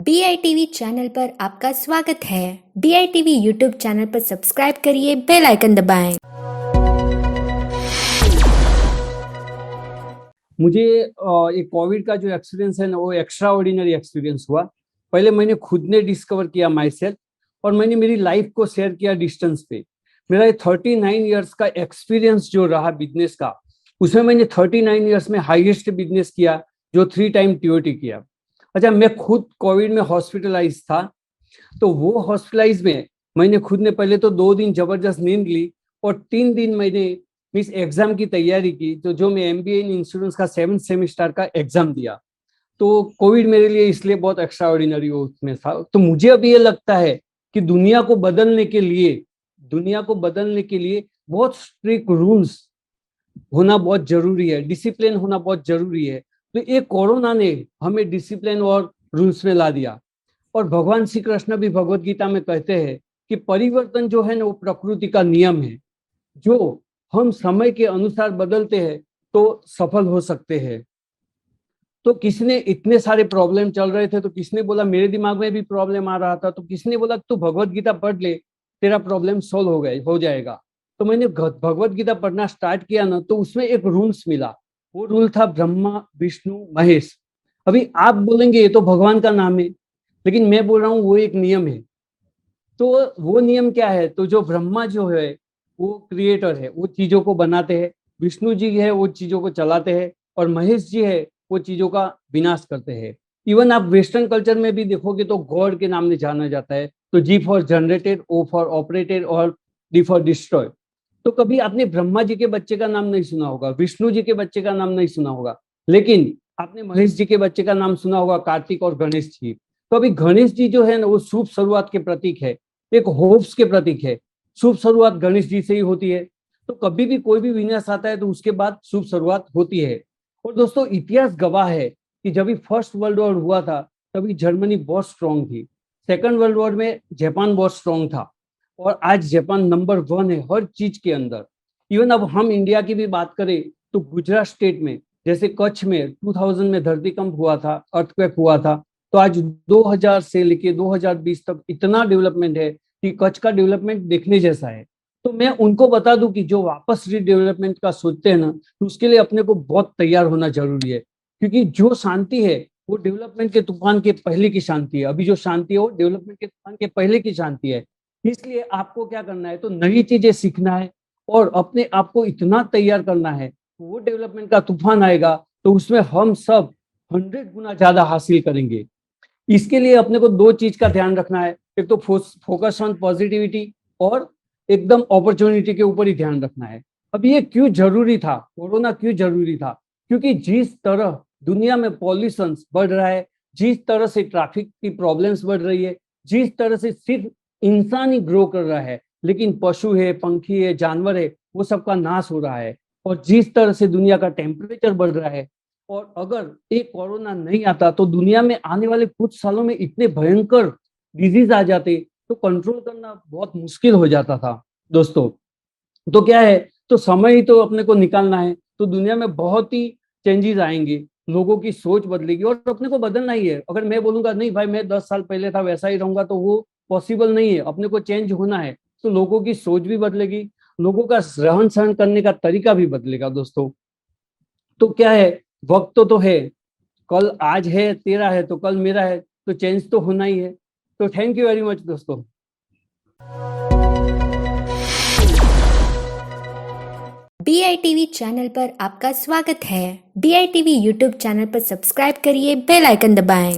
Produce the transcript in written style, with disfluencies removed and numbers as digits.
BITV channel पर आपका स्वागत है। BITV यूट्यूब चैनल पर सब्सक्राइब करिए, बेल आइकन दबाएं। मुझे एक कोविड का जो एक्सपीरियंस है ना, वो एक्स्ट्रा ऑर्डिनरी एक्सपीरियंस हुआ। पहले मैंने खुद ने डिस्कवर किया माई सेल्फ, और मैंने मेरी लाइफ को शेयर किया डिस्टेंस पे। मेरा 39 ईयर्स का एक्सपीरियंस जो रहा बिजनेस का, उसमें मैंने 39 ईयर्स में हाईएस्ट बिजनेस किया, जो 3 टाइम TOT किया। अच्छा, मैं खुद कोविड में हॉस्पिटलाइज था, तो वो हॉस्पिटलाइज में मैंने खुद ने पहले तो 2 दिन जबरदस्त नींद ली, और 3 दिन मैंने इस एग्जाम की तैयारी की, तो जो मैं MBA इन इंश्योरेंस का 7th सेमेस्टर का एग्जाम दिया। तो कोविड मेरे लिए इसलिए बहुत एक्स्ट्रा ऑर्डिनरी उसमें था। तो मुझे अब ये लगता है कि दुनिया को बदलने के लिए बहुत स्ट्रिक्ट रूल्स होना बहुत जरूरी है, डिसिप्लिन होना बहुत जरूरी है। तो ये कोरोना ने हमें डिसिप्लिन और रूल्स में ला दिया। और भगवान श्री कृष्ण भी भगवत गीता में कहते हैं कि परिवर्तन जो है ना, वो प्रकृति का नियम है। जो हम समय के अनुसार बदलते हैं तो सफल हो सकते हैं। तो किसने इतने सारे प्रॉब्लम चल रहे थे, तो किसने बोला, मेरे दिमाग में भी प्रॉब्लम आ रहा था, तो किसने बोला तू भगवत गीता पढ़ ले, तेरा प्रॉब्लम सोल्व हो जाएगा। तो मैंने भगवत गीता पढ़ना स्टार्ट किया ना, तो उसमें एक रूल्स मिला। वो रूल था ब्रह्मा विष्णु महेश। अभी आप बोलेंगे ये तो भगवान का नाम है, लेकिन मैं बोल रहा हूँ वो एक नियम है। तो वो नियम क्या है, तो जो ब्रह्मा जो है वो क्रिएटर है, वो चीजों को बनाते हैं। विष्णु जी है, वो चीजों को चलाते हैं। और महेश जी है, वो चीजों का विनाश करते हैं। इवन आप वेस्टर्न कल्चर में भी देखोगे तो गॉड के नाम से जाना जाता है। तो G for generated, O for operated और D फॉर डिस्ट्रॉय। तो कभी आपने ब्रह्मा जी के बच्चे का नाम नहीं सुना होगा, विष्णु जी के बच्चे का नाम नहीं सुना होगा, लेकिन आपने महेश जी के बच्चे का नाम सुना होगा, कार्तिक और गणेश जी। तो अभी गणेश जी जो है ना, वो शुभ शुरुआत के प्रतीक है, एक होप्स के प्रतीक है। शुभ शुरुआत गणेश जी से ही होती है। तो कभी भी कोई भी विनाश आता है तो उसके बाद शुभ शुरुआत होती है। और दोस्तों, इतिहास गवाह है कि जब भी फर्स्ट वर्ल्ड वॉर हुआ था, तभी जर्मनी बहुत स्ट्रांग थी। सेकंड वर्ल्ड वॉर में जापान बहुत स्ट्रांग था, और आज जापान नंबर 1 है हर चीज के अंदर। इवन अब हम इंडिया की भी बात करें तो गुजरात स्टेट में, जैसे कच्छ में 2000 में धरतीकंप हुआ था, अर्थक्वेक हुआ था, तो आज 2000 से लेके 2020 तक इतना डेवलपमेंट है कि कच्छ का डेवलपमेंट देखने जैसा है। तो मैं उनको बता दूं कि जो वापस रीडेवलपमेंट का सोचते हैं ना, तो उसके लिए अपने को बहुत तैयार होना जरूरी है। क्योंकि जो शांति है वो डेवलपमेंट के तूफान के पहले की शांति है। अभी जो शांति है वो डेवलपमेंट के तूफान के पहले की शांति है। इसलिए आपको क्या करना है, तो नई चीजें सीखना है, और अपने आप को इतना तैयार करना है, वो डेवलपमेंट का तूफान आएगा तो उसमें हम सब 100 गुना ज्यादा हासिल करेंगे। इसके लिए अपने को 2 चीज का ध्यान रखना है। एक तो फोकस ऑन पॉजिटिविटी, और एकदम अपॉर्चुनिटी के ऊपर ही ध्यान रखना है। अब ये क्यों जरूरी था, कोरोना क्यों जरूरी था? क्योंकि जिस तरह दुनिया में पॉल्यूशन बढ़ रहा है, जिस तरह से ट्रैफिक की प्रॉब्लम्स बढ़ रही है, जिस तरह से सिर्फ इंसान ही ग्रो कर रहा है, लेकिन पशु है, पंखी है, जानवर है, वो सबका नाश हो रहा है। और जिस तरह से दुनिया का टेम्परेचर बढ़ रहा है, और अगर एक कोरोना नहीं आता तो दुनिया में आने वाले कुछ सालों में इतने भयंकर डिजीज आ जाते, तो कंट्रोल करना बहुत मुश्किल हो जाता था दोस्तों। तो क्या है, तो समय ही तो अपने को निकालना है। तो दुनिया में बहुत ही चेंजेस आएंगे, लोगों की सोच बदलेगी, और अपने को बदलना ही है। अगर मैं बोलूंगा नहीं भाई मैं 10 साल पहले था वैसा ही रहूंगा, तो वो पॉसिबल नहीं है। अपने को चेंज होना है, तो लोगों की सोच भी बदलेगी, लोगों का रहन सहन करने का तरीका भी बदलेगा दोस्तों। तो क्या है, वक्त तो है, कल आज है तेरा है तो कल मेरा है, तो चेंज तो होना ही है। तो थैंक यू वेरी मच दोस्तों। BITV चैनल पर आपका स्वागत है। BITV यूट्यूब चैनल पर सब्सक्राइब करिए, बेल आइकन दबाएं।